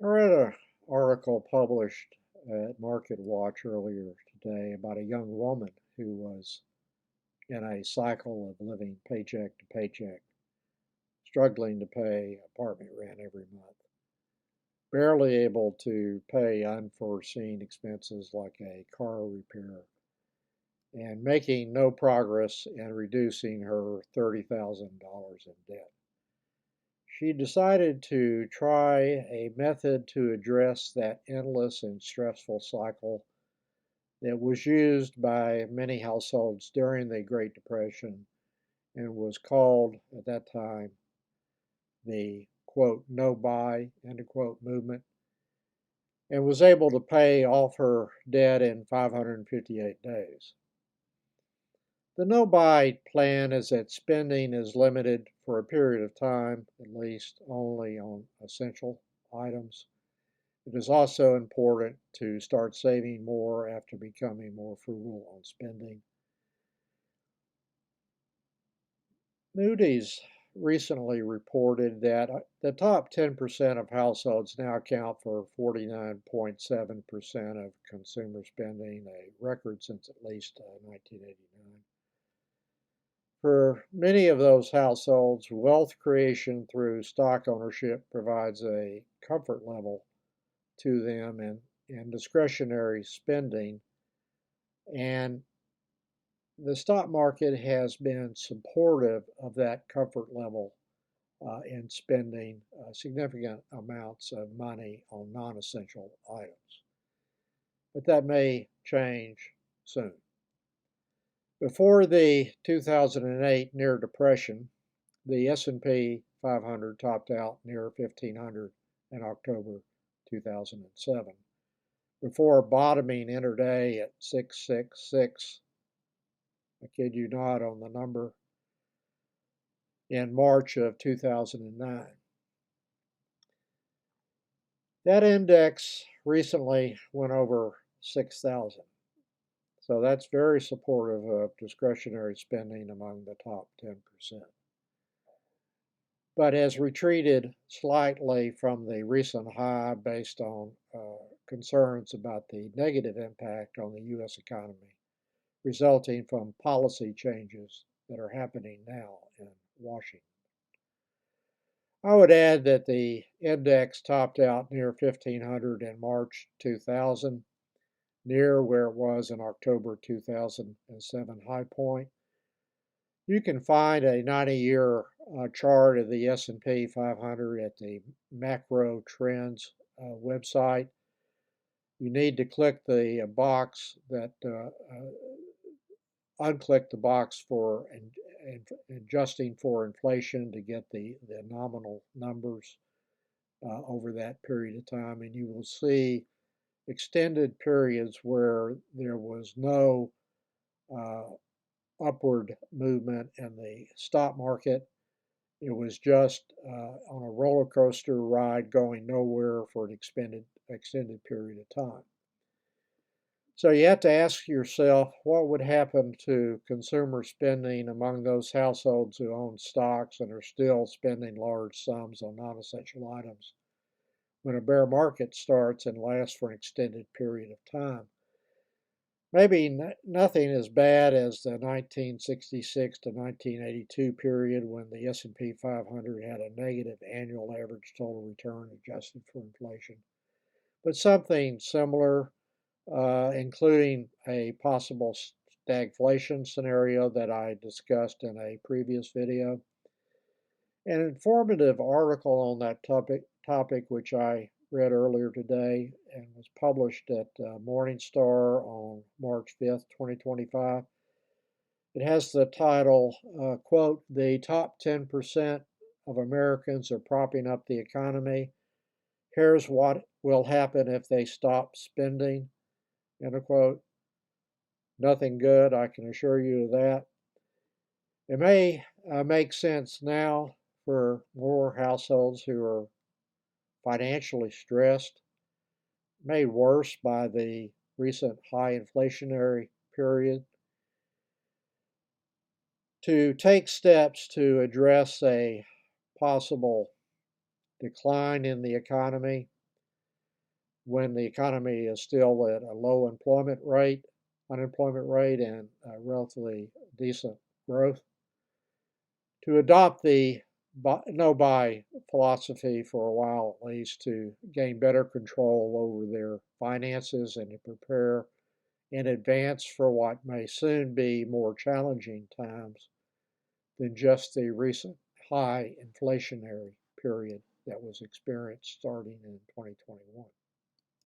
I read an article published at Market Watch earlier today about a young woman who was in a cycle of living paycheck to paycheck, struggling to pay apartment rent every month, barely able to pay unforeseen expenses like a car repair, and making no progress in reducing her $30,000 in debt. She decided to try a method to address that endless and stressful cycle that was used by many households during the Great Depression and was called at that time the quote no buy end quote movement, and was able to pay off her debt in 558 days. The no buy plan is that spending is limited for a period of time, at least only on essential items. It is also important to start saving more after becoming more frugal on spending. Moody's recently reported that the top 10% of households now account for 49.7% of consumer spending, a record since at least 1989. For many of those households, wealth creation through stock ownership provides a comfort level to them, and discretionary spending. And the stock market has been supportive of that comfort level in spending significant amounts of money on non essential items. But that may change soon. Before the 2008 near depression, the S&P 500 topped out near 1500 in October 2007 before bottoming intraday at 666. I kid you not on the number, in March of 2009. That index recently went over 6,000. So that's very supportive of discretionary spending among the top 10%. But has retreated slightly from the recent high based on concerns about the negative impact on the U.S. economy resulting from policy changes that are happening now in Washington. I would add that the index topped out near 1500 in March 2000, near where it was in October 2007 high point. You can find a 90-year chart of the S&P 500 at the Macrotrends website. You need to click the box that unclick the box for adjusting for inflation to get the nominal numbers over that period of time, and you will see extended periods where there was no uh, upward movement in the stock market. It was just on a roller coaster ride going nowhere for an extended period of time. So you have to ask yourself what would happen to consumer spending among those households who own stocks and are still spending large sums on non essential items when a bear market starts and lasts for an extended period of time. Maybe nothing as bad as the 1966 to 1982 period when the S&P 500 had a negative annual average total return adjusted for inflation, but something similar, including a possible stagflation scenario that I discussed in a previous video. An informative article on that topic which I read earlier today and was published at Morningstar on March 5th, 2025. It has the title, quote, "The top 10% of Americans are propping up the economy. Here's what will happen if they stop spending," end quote. Nothing good, I can assure you of that. It may make sense now for more households who are financially stressed, made worse by the recent high inflationary period, to take steps to address a possible decline in the economy when the economy is still at a low unemployment rate, and relatively decent growth, to adopt the no buy philosophy for a while at least, to gain better control over their finances and to prepare in advance for what may soon be more challenging times than just the recent high inflationary period that was experienced starting in 2021.